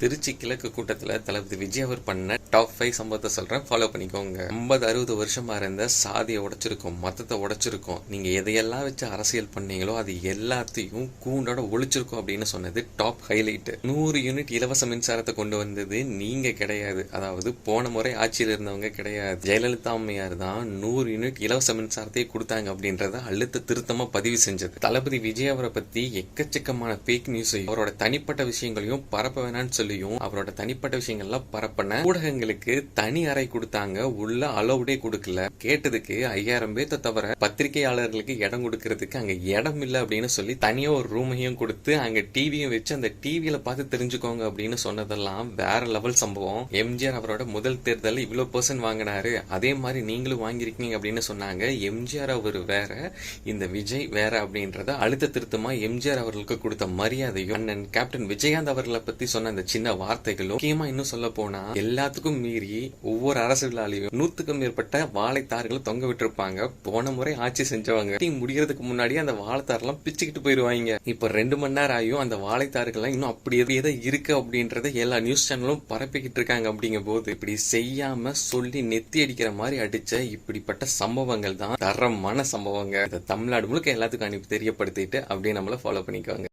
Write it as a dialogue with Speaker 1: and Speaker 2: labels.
Speaker 1: திருச்சி கிழக்கு கூட்டத்துல தளபதி விஜய் அவர் பண்ண டாப் 5 சம்பவத்தை சொல்றேன், ஃபாலோ பண்ணிக்கோங்க. 50-60 வருஷமா இருந்த சாதியை உடைச்சிருக்கோம், மதத்தை உடைச்சிருக்கோம், நீங்க எதையெல்லாம் வச்சு அரசியல் பண்ணீங்களோ அது எல்லாத்தையும் கூண்டோட ஒழிச்சிருக்கோம் அப்படின்னு சொன்னது டாப் ஹைலைட். 100 யூனிட் இலவச மின்சாரத்தை கொண்டு வந்தது நீங்க கிடையாது, அதாவது போன முறை ஆட்சியில் இருந்தவங்க கிடையாது. ஜெயலலிதா அம்மையார் தான் 100 யூனிட் இலவச மின்சாரத்தை கொடுத்தாங்க அப்படின்றத அழுத்த திருத்தமா பதிவு செஞ்சது. தளபதி விஜய் அவரை பத்தி எக்கச்சக்கமான பேக் நியூஸையும் அவரோட தனிப்பட்ட விஷயங்களையும் பரப்ப வேணான்னு சொல்லியும் அவரோட தனிப்பட்ட விஷயங்கள்லாம் பரப்பின ஊடகங்களுக்கு தனி அறை கொடுத்தாங்க, உள்ள அலோவுடே கொடுக்கல. கேட்டதுக்கு 5000 பேர்த்த தவிர பத்திரிகையாளர்களுக்கு இடம் கொடுக்கறதுக்கு அங்க இடம் இல்ல அப்படின்னு சொல்லி தனியா ஒரு ரூமையும் கொடுத்து அங்க டிவியும் வச்சு அந்த டிவியில பார்த்து தெரிஞ்சுக்கோங்க அப்படின்னு சொன்னதெல்லாம் வேற லெவல் சம்பவம். எம்ஜிஆர் அவரோட முதல் தேர்தல் இவ்வளவு % வாங்கினாரு, அதே மாதிரி நீங்களும் வாங்கிருக்கீங்க அப்படின்னு சொன்னாங்க. எம்ஜிஆர் அவர் வேற, இந்த விஜய் வேற அப்படின்றத அழுத்த திருத்தமா எம்ஜிஆர் அவர்களுக்கு கொடுத்த மரியாதையும் அண்ணன் கேப்டன் விஜயகாந்த் அவர்களை பத்தி சொன்ன அந்த சின்ன வார்த்தைகளும், முக்கியமா இன்னும் சொல்ல போனா எல்லாத்துக்கும் மீறி ஒவ்வொரு அரசு விழாலையும் 100க்கும் மேற்பட்ட வாழைத்தார்களை தொங்க விட்டுருப்பாங்க. போன முறை ஆட்சி செஞ்சவங்க முடிகிறதுக்கு முன்னாடி அந்த வாழைத்தாரெல்லாம் பிச்சுக்கிட்டு போயிருவாங்க. இப்ப 2 மணி நேரம் ஆயும் அந்த வாழைத்தார்கள்லாம் இன்னும் அப்படியே தான் இருக்கு அப்படின்றத எல்லா நியூஸ் சேனலும் பரப்பிக்கிட்டு இருக்காங்க. அப்படிங்கும் போது இப்படி செய்யாம சொல்லி நெத்தி அடிக்கிற மாதிரி அடிச்ச இப்படிப்பட்ட சம்பவங்கள் தான் தரமான சம்பவங்க. தமிழ்நாடு முழுக்க எல்லாத்துக்கும் அனுப்பி தெரியப்படுத்திட்டு அப்படியே நம்மள ஃபாலோ பண்ணிக்கோங்க.